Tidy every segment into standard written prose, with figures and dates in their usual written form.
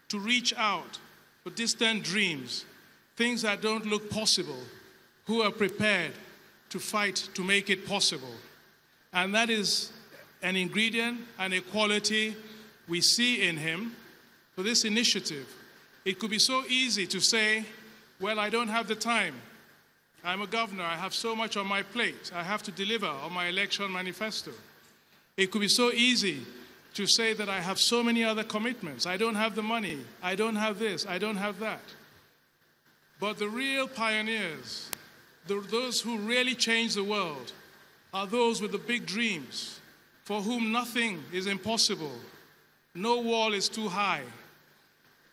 to reach out for distant dreams, things that don't look possible, who are prepared to fight to make it possible. And that is an ingredient and a quality we see in him for this initiative. It could be so easy to say, well, I don't have the time. I'm a governor. I have so much on my plate. I have to deliver on my election manifesto. It could be so easy to say that I have so many other commitments. I don't have the money. I don't have this. I don't have that. But the real pioneers, those who really change the world, are those with the big dreams, for whom nothing is impossible. No wall is too high.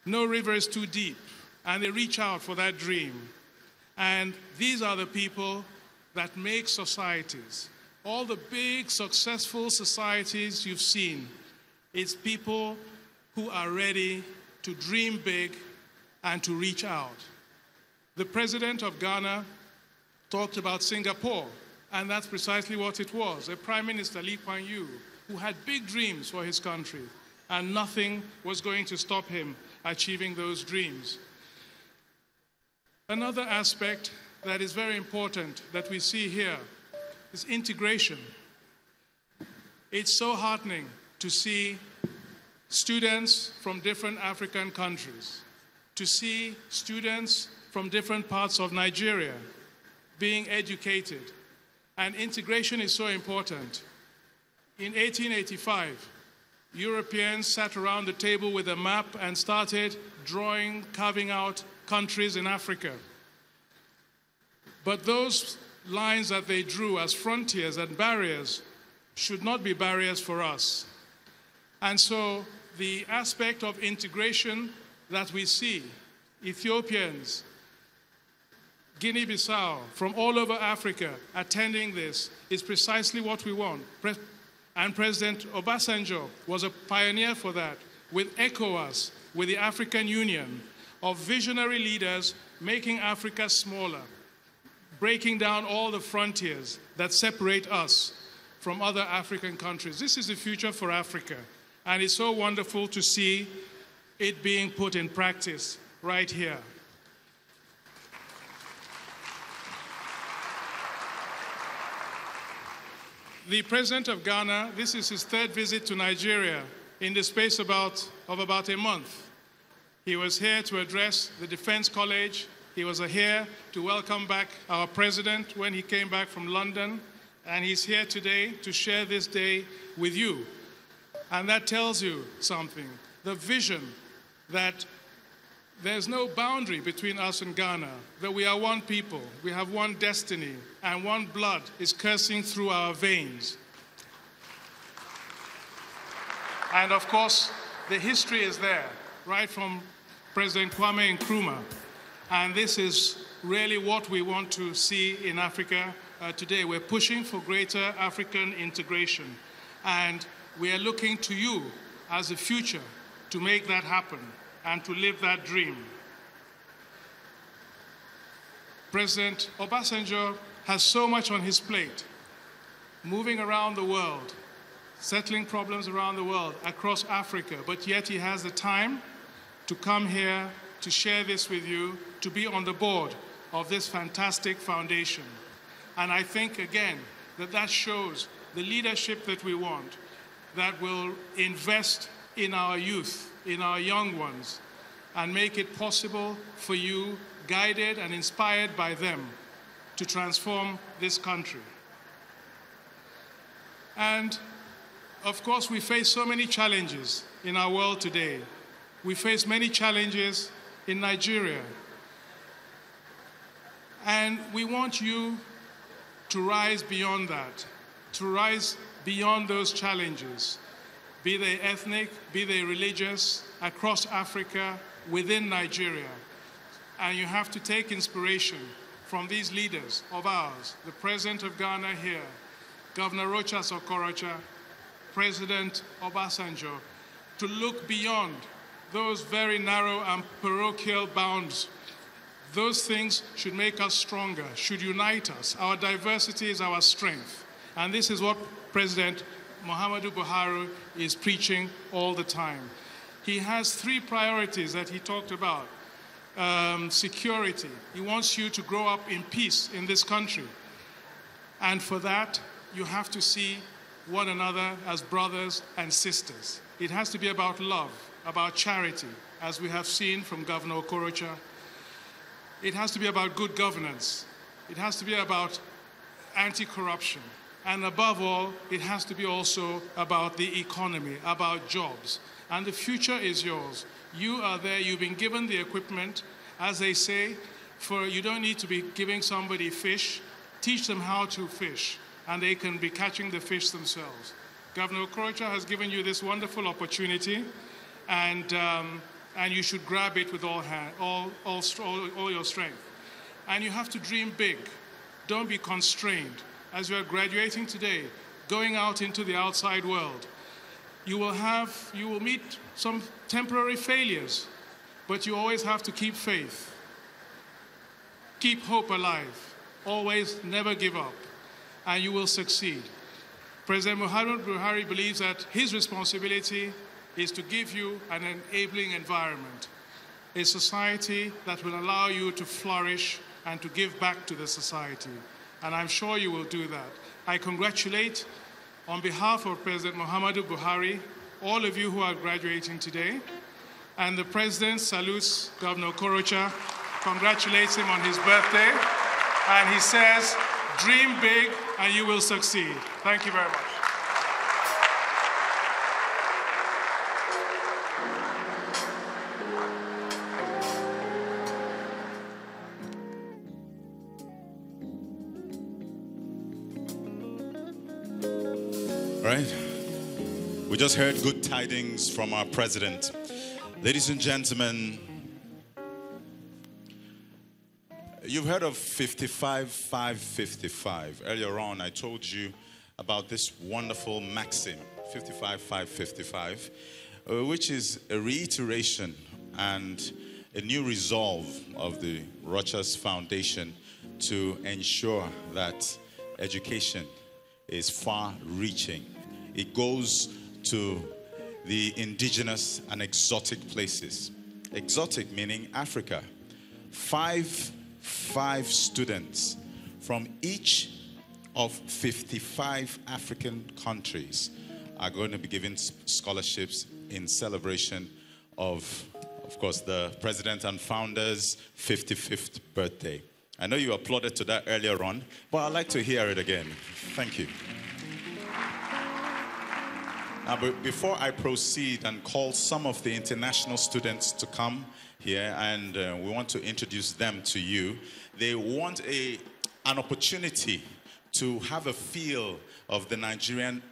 No river is too deep. And they reach out for that dream. And these are the people that make societies. All the big, successful societies you've seen, it's people who are ready to dream big and to reach out. The president of Ghana talked about Singapore, and that's precisely what it was. A Prime Minister, Lee Kuan Yew, who had big dreams for his country, and nothing was going to stop him achieving those dreams. Another aspect that is very important that we see here is integration. It's so heartening to see students from different African countries, to see students from different parts of Nigeria being educated. And integration is so important. In 1885, Europeans sat around the table with a map and started drawing, carving out countries in Africa. But those lines that they drew as frontiers and barriers should not be barriers for us. And so the aspect of integration that we see, Ethiopians, Guinea-Bissau, from all over Africa attending this, is precisely what we want. And President Obasanjo was a pioneer for that, with ECOWAS, with the African Union, of visionary leaders making Africa smaller, breaking down all the frontiers that separate us from other African countries. This is the future for Africa, and it's so wonderful to see it being put in practice right here. The President of Ghana, this is his third visit to Nigeria in the space of about a month. He was here to address the Defense College. He was here to welcome back our president when he came back from London. And he's here today to share this day with you. And that tells you something. The vision that there's no boundary between us and Ghana, that we are one people, we have one destiny, and one blood is coursing through our veins. And of course, the history is there, right from President Kwame Nkrumah. And this is really what we want to see in Africa today. We're pushing for greater African integration. And we are looking to you as a future to make that happen and to live that dream. President Obasanjo has so much on his plate, moving around the world, settling problems around the world, across Africa, but yet he has the time to come here to share this with you, to be on the board of this fantastic foundation. And I think, again, that shows the leadership that we want, that will invest in our youth, in our young ones, and make it possible for you, guided and inspired by them, to transform this country. And of course, we face so many challenges in our world today. We face many challenges in Nigeria. And we want you to rise beyond that, to rise beyond those challenges, be they ethnic, be they religious, across Africa, within Nigeria. And you have to take inspiration from these leaders of ours, the President of Ghana here, Governor Rochas, President Obasanjo, to look beyond those very narrow and parochial bounds. Those things should make us stronger, should unite us. Our diversity is our strength. And this is what President Muhammadu Buhari is preaching all the time. He has 3 priorities that he talked about. Security. He wants you to grow up in peace in this country. And for that, you have to see one another as brothers and sisters. It has to be about love, about charity, as we have seen from Governor Okorocha. It has to be about good governance. It has to be about anti-corruption. And above all, it has to be also about the economy, about jobs. And the future is yours. You are there, you've been given the equipment, as they say, you don't need to be giving somebody fish. Teach them how to fish, and they can be catching the fish themselves. Governor Okorocha has given you this wonderful opportunity, and you should grab it with all your strength. And you have to dream big. Don't be constrained. As you are graduating today, going out into the outside world, you will meet some temporary failures, but you always have to keep faith. Keep hope alive. Always never give up, and you will succeed. President Muhammadu Buhari believes that his responsibility is to give you an enabling environment, a society that will allow you to flourish and to give back to the society. And I'm sure you will do that. I congratulate, on behalf of President Muhammadu Buhari, all of you who are graduating today, and the President salutes Governor Okorocha, congratulates him on his birthday, and he says, dream big and you will succeed. Thank you very much. All right. We just heard good tidings from our president. Ladies and gentlemen, you've heard of 55-5-55. Earlier on, I told you about this wonderful maxim, 55-5-55, which is a reiteration and a new resolve of the Rochas Foundation to ensure that education is far-reaching. It goes to the indigenous and exotic places. Exotic meaning Africa. Five students from each of 55 African countries are going to be given scholarships in celebration of course, the president and founder's 55th birthday. I know you applauded to that earlier on, but I'd like to hear it again. Thank you. Now, before I proceed and call some of the international students to come here, and we want to introduce them to you, they want an opportunity to have a feel of the Nigerian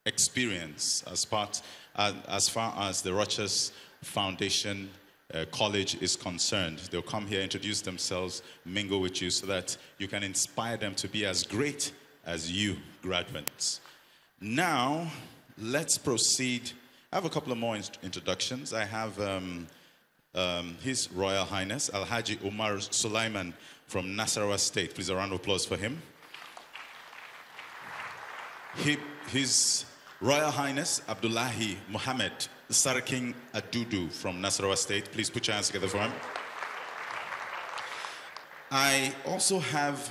experience as far as the Rochas Foundation College is concerned. They'll come here, introduce themselves, mingle with you so that you can inspire them to be as great as you graduates. Now, let's proceed. I have a couple of more introductions. I have His Royal Highness Alhaji Umar Sulaiman from Nasarawa State. Please, a round of applause for him. His Royal Highness Abdullahi Muhammad Sarking Adudu from Nasarawa State. Please put your hands together for him. I also have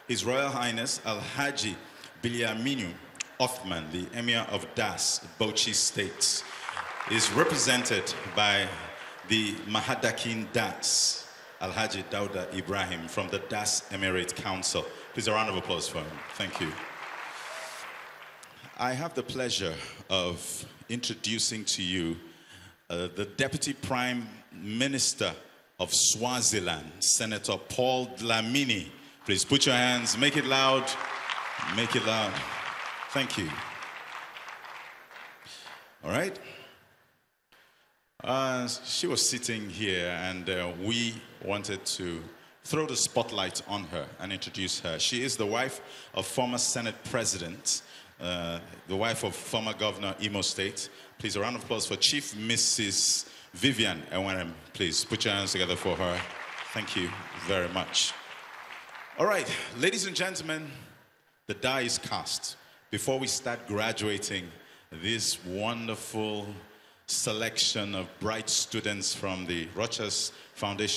His Royal Highness Alhaji Bilyaminu Othman, the Emir of Das, Bauchi State, is represented by the Mahadakin Das, Alhaji Dauda Ibrahim from the Das Emirate Council. Please, a round of applause for him. Thank you. I have the pleasure of introducing to you the Deputy Prime Minister of Swaziland, Senator Paul Dlamini. Please put your hands, make it loud, make it loud. Thank you. All right. She was sitting here, and we wanted to throw the spotlight on her and introduce her. She is the wife of former Senate President, the wife of former Governor Imo State. Please, a round of applause for Chief Mrs. Vivian Ewenem. Please put your hands together for her. Thank you very much. All right, ladies and gentlemen, the die is cast. Before we start graduating these wonderful selection of bright students from the Rochas Foundation.